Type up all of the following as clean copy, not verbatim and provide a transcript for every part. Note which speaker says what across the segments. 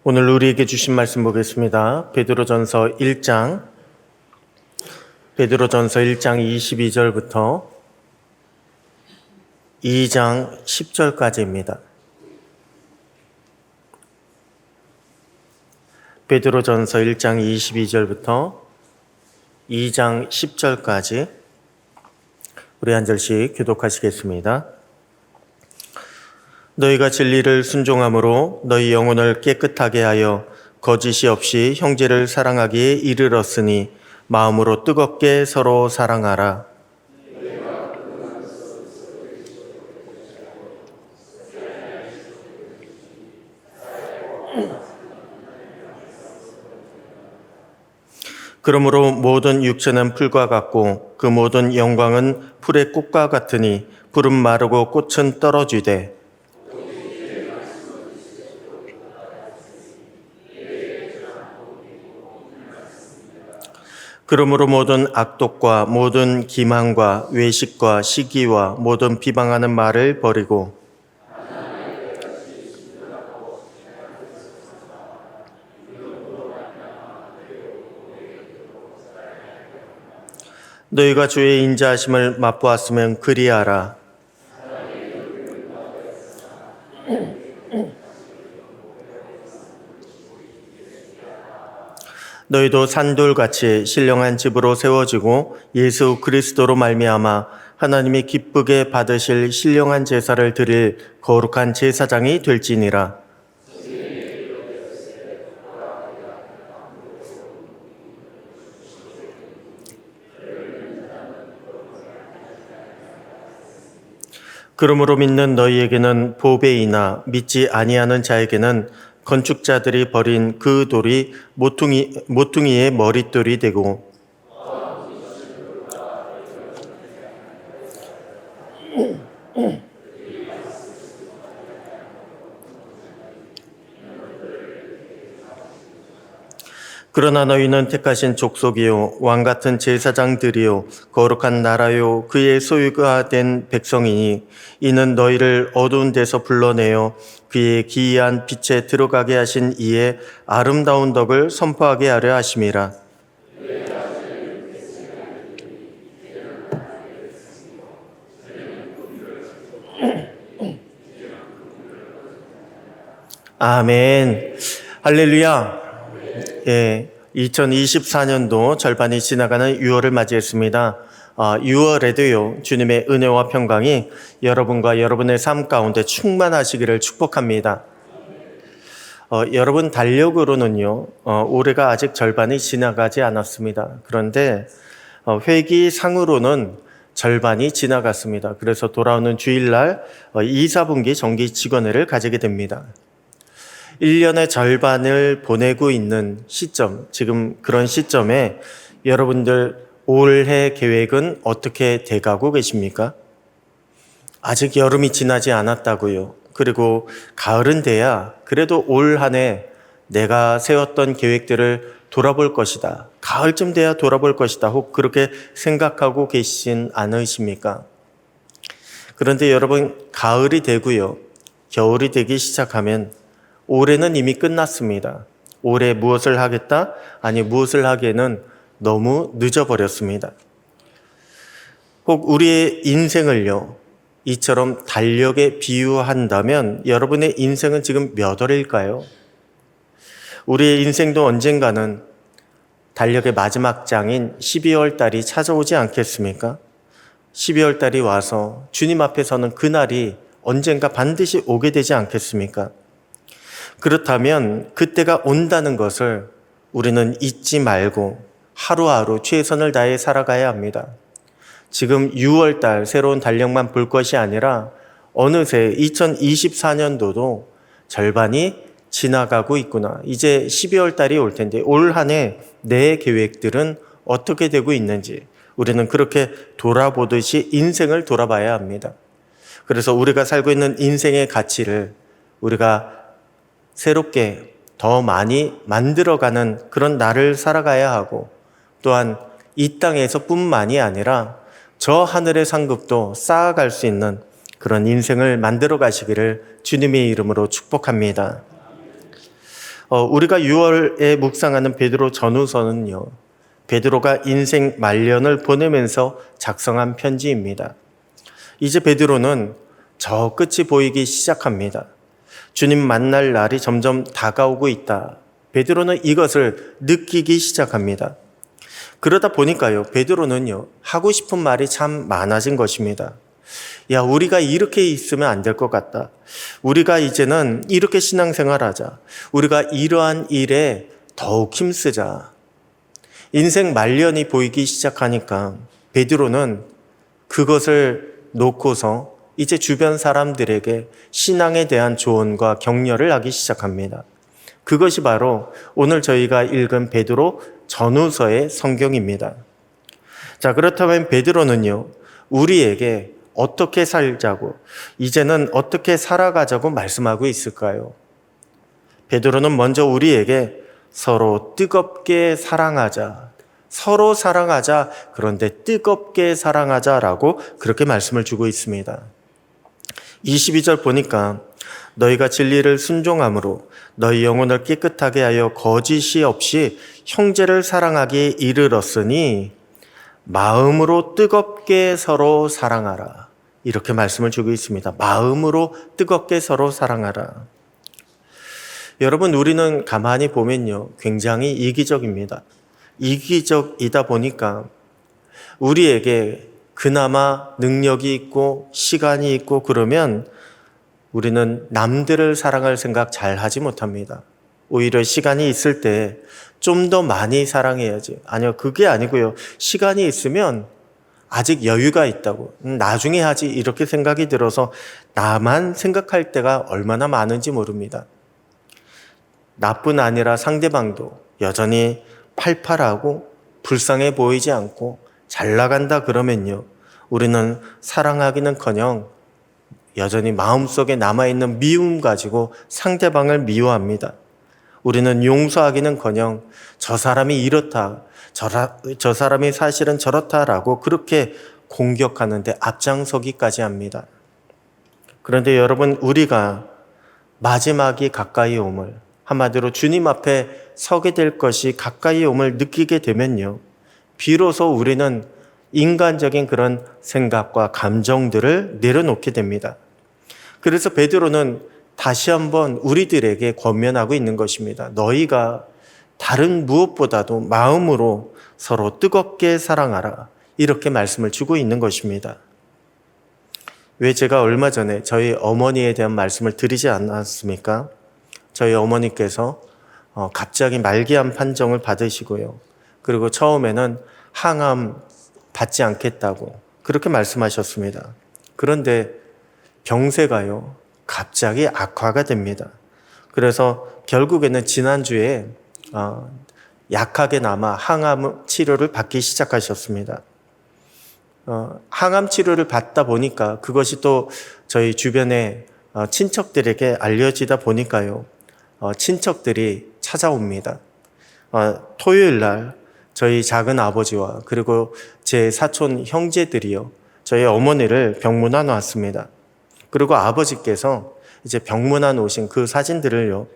Speaker 1: 오늘 우리에게 주신 말씀 보겠습니다. 베드로전서 1장 22절부터 2장 10절까지입니다. 베드로전서 1장 22절부터 2장 10절까지 우리 한 절씩 교독하시겠습니다. 너희가 진리를 순종함으로 너희 영혼을 깨끗하게 하여 거짓이 없이 형제를 사랑하기에 이르렀으니 마음으로 뜨겁게 서로 사랑하라. 그러므로 모든 육체는 풀과 같고 그 모든 영광은 풀의 꽃과 같으니 풀은 마르고 꽃은 떨어지되 그러므로 모든 악독과 모든 기만과 외식과 시기와 모든 비방하는 말을 버리고 너희가 주의 인자하심을 맛보았으면 그리하라. 너희도 산돌같이 신령한 집으로 세워지고 예수 그리스도로 말미암아 하나님이 기쁘게 받으실 신령한 제사를 드릴 거룩한 제사장이 될지니라. 그러므로 믿는 너희에게는 보배이나 믿지 아니하는 자에게는 건축자들이 버린 그 돌이 모퉁이의 머릿돌이 되고 그러나 너희는 택하신 족속이요 왕같은 제사장들이요 거룩한 나라요 그의 소유가 된 백성이니 이는 너희를 어두운 데서 불러내어 그의 기이한 빛에 들어가게 하신 이의 아름다운 덕을 선포하게 하려 하심이라. 아멘. 할렐루야. 예, 2024년도 절반이 지나가는 6월을 맞이했습니다. 6월에도요, 주님의 은혜와 평강이 여러분과 여러분의 삶 가운데 충만하시기를 축복합니다. 여러분 달력으로는요, 올해가 아직 절반이 지나가지 않았습니다. 그런데 회기상으로는 절반이 지나갔습니다. 그래서 돌아오는 주일날 2, 4분기 정기직원회를 가지게 됩니다. 1년의 절반을 보내고 있는 시점, 지금 그런 시점에 여러분들 올해 계획은 어떻게 돼가고 계십니까? 아직 여름이 지나지 않았다고요. 그리고 가을은 돼야 그래도 올 한 해 내가 세웠던 계획들을 돌아볼 것이다. 가을쯤 돼야 돌아볼 것이다. 혹 그렇게 생각하고 계시진 않으십니까? 그런데 여러분, 가을이 되고요. 겨울이 되기 시작하면 올해는 이미 끝났습니다. 올해 무엇을 하겠다? 아니, 무엇을 하기에는 너무 늦어버렸습니다. 혹 우리의 인생을요, 이처럼 달력에 비유한다면 여러분의 인생은 지금 몇 월일까요? 우리의 인생도 언젠가는 달력의 마지막 장인 12월 달이 찾아오지 않겠습니까? 12월 달이 와서 주님 앞에 서는 그날이 언젠가 반드시 오게 되지 않겠습니까? 그렇다면 그때가 온다는 것을 우리는 잊지 말고 하루하루 최선을 다해 살아가야 합니다. 지금 6월 달 새로운 달력만 볼 것이 아니라 어느새 2024년도도 절반이 지나가고 있구나. 이제 12월 달이 올 텐데 올 한 해 내 계획들은 어떻게 되고 있는지 우리는 그렇게 돌아보듯이 인생을 돌아봐야 합니다. 그래서 우리가 살고 있는 인생의 가치를 우리가 새롭게 더 많이 만들어가는 그런 날을 살아가야 하고 또한 이 땅에서 뿐만이 아니라 저 하늘의 상급도 쌓아갈 수 있는 그런 인생을 만들어 가시기를 주님의 이름으로 축복합니다. 우리가 6월에 묵상하는 베드로 전후서는요, 베드로가 인생 말년을 보내면서 작성한 편지입니다. 이제 베드로는 저 끝이 보이기 시작합니다. 주님 만날 날이 점점 다가오고 있다. 베드로는 이것을 느끼기 시작합니다. 그러다 보니까요, 베드로는요, 하고 싶은 말이 참 많아진 것입니다. 야, 우리가 이렇게 있으면 안 될 것 같다. 우리가 이제는 이렇게 신앙생활하자. 우리가 이러한 일에 더욱 힘쓰자. 인생 말년이 보이기 시작하니까 베드로는 그것을 놓고서 이제 주변 사람들에게 신앙에 대한 조언과 격려를 하기 시작합니다. 그것이 바로 오늘 저희가 읽은 베드로 전후서의 성경입니다. 자, 그렇다면 베드로는요, 우리에게 어떻게 살자고, 이제는 어떻게 살아가자고 말씀하고 있을까요? 베드로는 먼저 우리에게 서로 뜨겁게 사랑하자, 서로 사랑하자, 그런데 뜨겁게 사랑하자라고 그렇게 말씀을 주고 있습니다. 22절 보니까 너희가 진리를 순종함으로 너희 영혼을 깨끗하게 하여 거짓이 없이 형제를 사랑하기에 이르렀으니 마음으로 뜨겁게 서로 사랑하라. 이렇게 말씀을 주고 있습니다. 마음으로 뜨겁게 서로 사랑하라. 여러분, 우리는 가만히 보면요, 굉장히 이기적입니다. 이기적이다 보니까 우리에게 그나마 능력이 있고 시간이 있고 그러면 우리는 남들을 사랑할 생각 잘 하지 못합니다. 오히려 시간이 있을 때 좀 더 많이 사랑해야지. 아니요, 그게 아니고요. 시간이 있으면 아직 여유가 있다고, 나중에 하지, 이렇게 생각이 들어서 나만 생각할 때가 얼마나 많은지 모릅니다. 나뿐 아니라 상대방도 여전히 팔팔하고 불쌍해 보이지 않고 잘 나간다 그러면요, 우리는 사랑하기는커녕 여전히 마음속에 남아있는 미움 가지고 상대방을 미워합니다. 우리는 용서하기는커녕 저 사람이 이렇다, 저 사람이 사실은 저렇다라고 그렇게 공격하는데 앞장서기까지 합니다. 그런데 여러분, 우리가 마지막이 가까이 옴을, 한마디로 주님 앞에 서게 될 것이 가까이 옴을 느끼게 되면요, 비로소 우리는 인간적인 그런 생각과 감정들을 내려놓게 됩니다. 그래서 베드로는 다시 한번 우리들에게 권면하고 있는 것입니다. 너희가 다른 무엇보다도 마음으로 서로 뜨겁게 사랑하라. 이렇게 말씀을 주고 있는 것입니다. 왜 제가 얼마 전에 저희 어머니에 대한 말씀을 드리지 않았습니까? 저희 어머니께서 갑자기 말기암 판정을 받으시고요. 그리고 처음에는 항암 받지 않겠다고 그렇게 말씀하셨습니다. 그런데 병세가요, 갑자기 악화가 됩니다. 그래서 결국에는 지난주에 약하게나마 항암 치료를 받기 시작하셨습니다. 항암 치료를 받다 보니까 그것이 또 저희 주변의 친척들에게 알려지다 보니까요, 친척들이 찾아옵니다. 토요일 날 저희 작은 아버지와 그리고 제 사촌 형제들이요, 저희 어머니를 병문안 왔습니다. 그리고 아버지께서 이제 병문안 오신 그 사진들을요,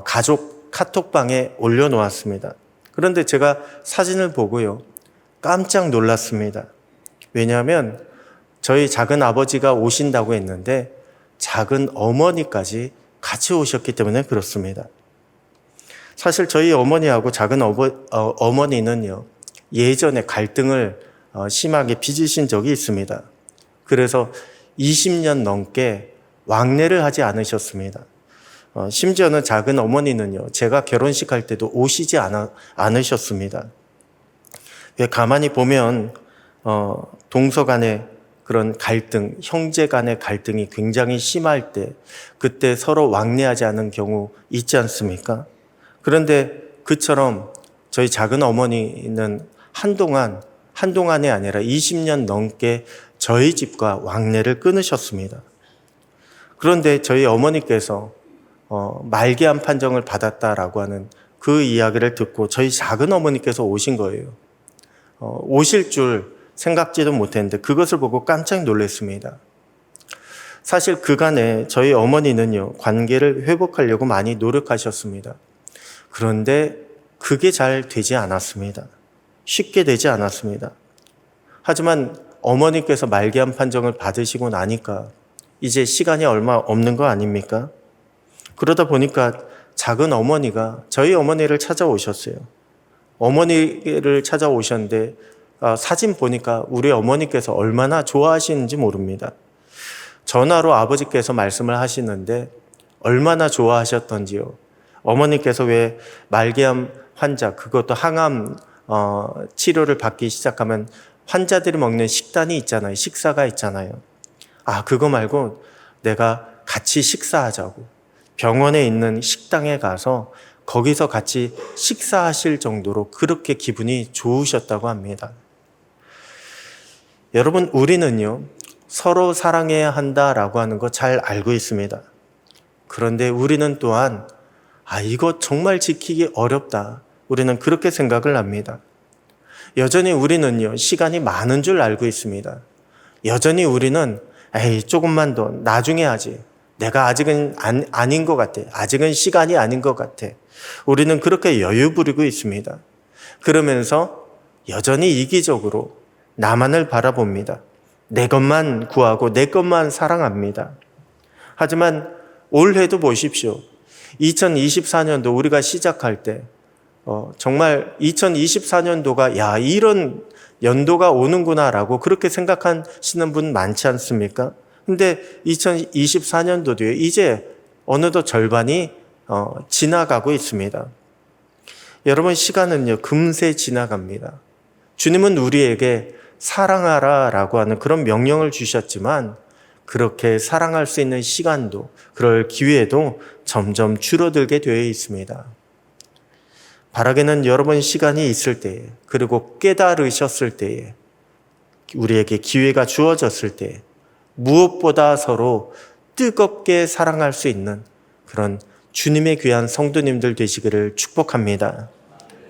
Speaker 1: 가족 카톡방에 올려놓았습니다. 그런데 제가 사진을 보고요, 깜짝 놀랐습니다. 왜냐하면 저희 작은 아버지가 오신다고 했는데 작은 어머니까지 같이 오셨기 때문에 그렇습니다. 사실 저희 어머니하고 작은 어머니는요, 예전에 갈등을 심하게 빚으신 적이 있습니다. 그래서 20년 넘게 왕래를 하지 않으셨습니다. 심지어는 작은 어머니는요, 제가 결혼식 할 때도 오시지 않으셨습니다. 왜 가만히 보면 동서 간의 그런 갈등, 형제 간의 갈등이 굉장히 심할 때 그때 서로 왕래하지 않은 경우 있지 않습니까? 그런데 그처럼 저희 작은 어머니는 한동안이 아니라 20년 넘게 저희 집과 왕래를 끊으셨습니다. 그런데 저희 어머니께서 말기암 판정을 받았다라고 하는 그 이야기를 듣고 저희 작은 어머니께서 오신 거예요. 오실 줄 생각지도 못했는데 그것을 보고 깜짝 놀랐습니다. 사실 그간에 저희 어머니는요, 관계를 회복하려고 많이 노력하셨습니다. 그런데 그게 잘 되지 않았습니다. 쉽게 되지 않았습니다. 하지만 어머니께서 말기암 판정을 받으시고 나니까 이제 시간이 얼마 없는 거 아닙니까? 그러다 보니까 작은 어머니가 저희 어머니를 찾아오셨어요. 어머니를 찾아오셨는데 사진 보니까 우리 어머니께서 얼마나 좋아하시는지 모릅니다. 전화로 아버지께서 말씀을 하시는데 얼마나 좋아하셨던지요. 어머니께서 왜 말기암 환자, 그것도 항암 치료를 받기 시작하면 환자들이 먹는 식단이 있잖아요. 식사가 있잖아요. 그거 말고 내가 같이 식사하자고. 병원에 있는 식당에 가서 거기서 같이 식사하실 정도로 그렇게 기분이 좋으셨다고 합니다. 여러분, 우리는요, 서로 사랑해야 한다라고 하는 거 잘 알고 있습니다. 그런데 우리는 또한 이거 정말 지키기 어렵다. 우리는 그렇게 생각을 합니다. 여전히 우리는요, 시간이 많은 줄 알고 있습니다. 여전히 우리는 조금만 더 나중에 하지. 내가 아직은 아닌 것 같아. 아직은 시간이 아닌 것 같아. 우리는 그렇게 여유 부리고 있습니다. 그러면서 여전히 이기적으로 나만을 바라봅니다. 내 것만 구하고 내 것만 사랑합니다. 하지만 올해도 보십시오. 2024년도 우리가 시작할 때 정말 2024년도가 이런 연도가 오는구나라고 그렇게 생각하시는 분 많지 않습니까? 근데 2024년도도요, 이제 어느덧 절반이 지나가고 있습니다. 여러분, 시간은요, 금세 지나갑니다. 주님은 우리에게 사랑하라라고 하는 그런 명령을 주셨지만 그렇게 사랑할 수 있는 시간도, 그럴 기회도 점점 줄어들게 되어 있습니다. 바라기는 여러분 시간이 있을 때에, 그리고 깨달으셨을 때에, 우리에게 기회가 주어졌을 때에 무엇보다 서로 뜨겁게 사랑할 수 있는 그런 주님의 귀한 성도님들 되시기를 축복합니다.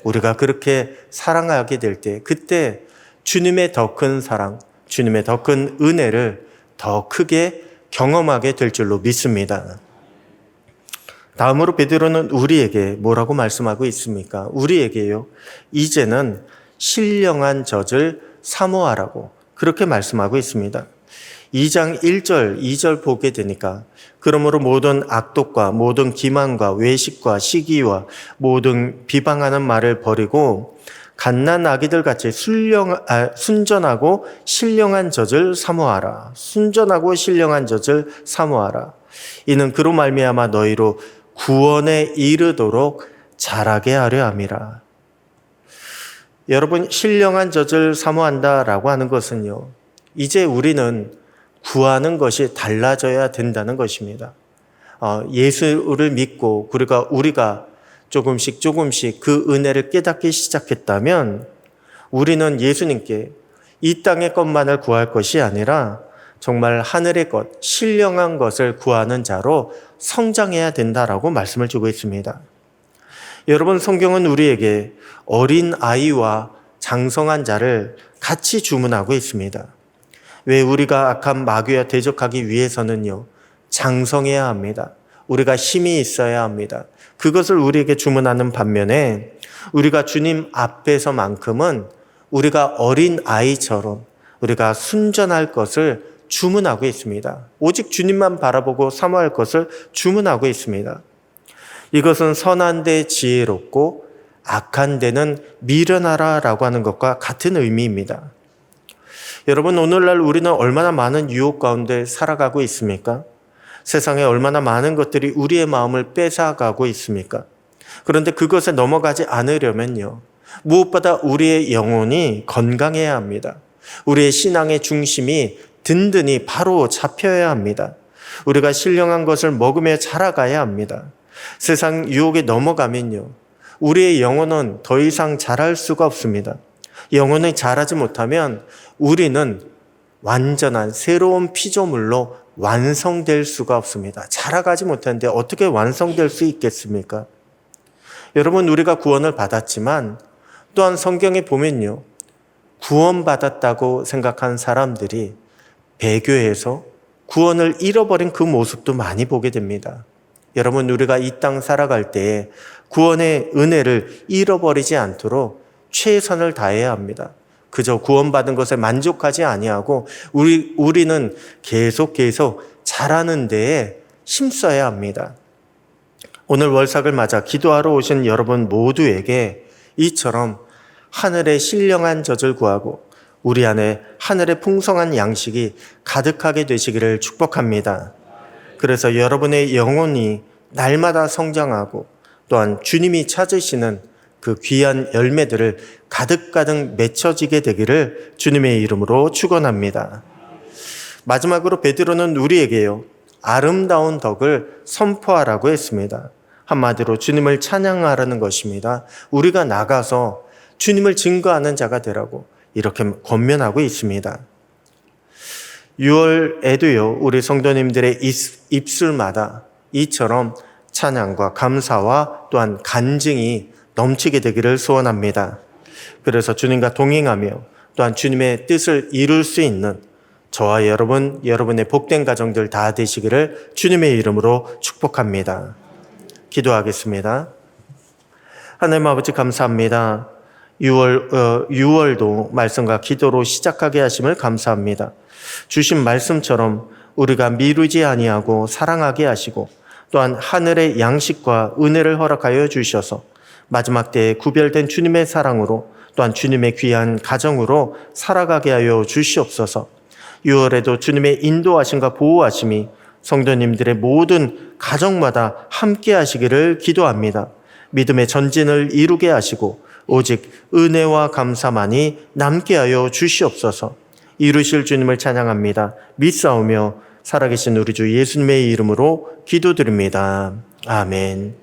Speaker 1: 우리가 그렇게 사랑하게 될 때, 그때 주님의 더 큰 사랑, 주님의 더 큰 은혜를 더 크게 경험하게 될 줄로 믿습니다. 다음으로 베드로는 우리에게 뭐라고 말씀하고 있습니까? 우리에게요, 이제는 신령한 젖을 사모하라고 그렇게 말씀하고 있습니다. 2장 1절, 2절 보게 되니까 그러므로 모든 악독과 모든 기만과 외식과 시기와 모든 비방하는 말을 버리고 갓난 아기들 같이 순전하고 신령한 젖을 사모하라. 순전하고 신령한 젖을 사모하라. 이는 그로 말미암아 너희로 구원에 이르도록 자라게 하려 함이라. 여러분, 신령한 젖을 사모한다라고 하는 것은요, 이제 우리는 구하는 것이 달라져야 된다는 것입니다. 예수를 믿고 우리가 조금씩 그 은혜를 깨닫기 시작했다면 우리는 예수님께 이 땅의 것만을 구할 것이 아니라 정말 하늘의 것, 신령한 것을 구하는 자로 성장해야 된다라고 말씀을 주고 있습니다. 여러분, 성경은 우리에게 어린 아이와 장성한 자를 같이 주문하고 있습니다. 왜? 우리가 악한 마귀와 대적하기 위해서는요, 장성해야 합니다. 우리가 힘이 있어야 합니다. 그것을 우리에게 주문하는 반면에 우리가 주님 앞에서만큼은 우리가 어린 아이처럼 우리가 순전할 것을 주문하고 있습니다. 오직 주님만 바라보고 사모할 것을 주문하고 있습니다. 이것은 선한 데 지혜롭고 악한 데는 미련하라라고 하는 것과 같은 의미입니다. 여러분, 오늘날 우리는 얼마나 많은 유혹 가운데 살아가고 있습니까? 세상에 얼마나 많은 것들이 우리의 마음을 뺏어가고 있습니까? 그런데 그것에 넘어가지 않으려면요, 무엇보다 우리의 영혼이 건강해야 합니다. 우리의 신앙의 중심이 든든히 바로 잡혀야 합니다. 우리가 신령한 것을 먹으며 자라가야 합니다. 세상 유혹에 넘어가면요, 우리의 영혼은 더 이상 자랄 수가 없습니다. 영혼이 자라지 못하면 우리는 완전한 새로운 피조물로 완성될 수가 없습니다. 자라가지 못하는데 어떻게 완성될 수 있겠습니까? 여러분, 우리가 구원을 받았지만 또한 성경에 보면요, 구원받았다고 생각한 사람들이 배교해서 구원을 잃어버린 그 모습도 많이 보게 됩니다. 여러분, 우리가 이 땅 살아갈 때에 구원의 은혜를 잃어버리지 않도록 최선을 다해야 합니다. 그저 구원받은 것에 만족하지 아니하고 우리는 계속 잘하는 데에 힘써야 합니다. 오늘 월삭을 맞아 기도하러 오신 여러분 모두에게 이처럼 하늘의 신령한 젖을 구하고 우리 안에 하늘의 풍성한 양식이 가득하게 되시기를 축복합니다. 그래서 여러분의 영혼이 날마다 성장하고 또한 주님이 찾으시는 그 귀한 열매들을 가득가득 맺혀지게 되기를 주님의 이름으로 축원합니다. 마지막으로 베드로는 우리에게요, 아름다운 덕을 선포하라고 했습니다. 한마디로 주님을 찬양하라는 것입니다. 우리가 나가서 주님을 증거하는 자가 되라고 이렇게 권면하고 있습니다. 6월에도요, 우리 성도님들의 입술마다 이처럼 찬양과 감사와 또한 간증이 넘치게 되기를 소원합니다. 그래서 주님과 동행하며 또한 주님의 뜻을 이룰 수 있는 저와 여러분의 복된 가정들 다 되시기를 주님의 이름으로 축복합니다. 기도하겠습니다. 하나님 아버지, 감사합니다. 6월도 말씀과 기도로 시작하게 하심을 감사합니다. 주신 말씀처럼 우리가 미루지 아니하고 사랑하게 하시고 또한 하늘의 양식과 은혜를 허락하여 주셔서 마지막 때에 구별된 주님의 사랑으로 또한 주님의 귀한 가정으로 살아가게 하여 주시옵소서. 6월에도 주님의 인도하심과 보호하심이 성도님들의 모든 가정마다 함께 하시기를 기도합니다. 믿음의 전진을 이루게 하시고 오직 은혜와 감사만이 남게 하여 주시옵소서. 이루실 주님을 찬양합니다. 믿사오며 살아계신 우리 주 예수님의 이름으로 기도드립니다. 아멘.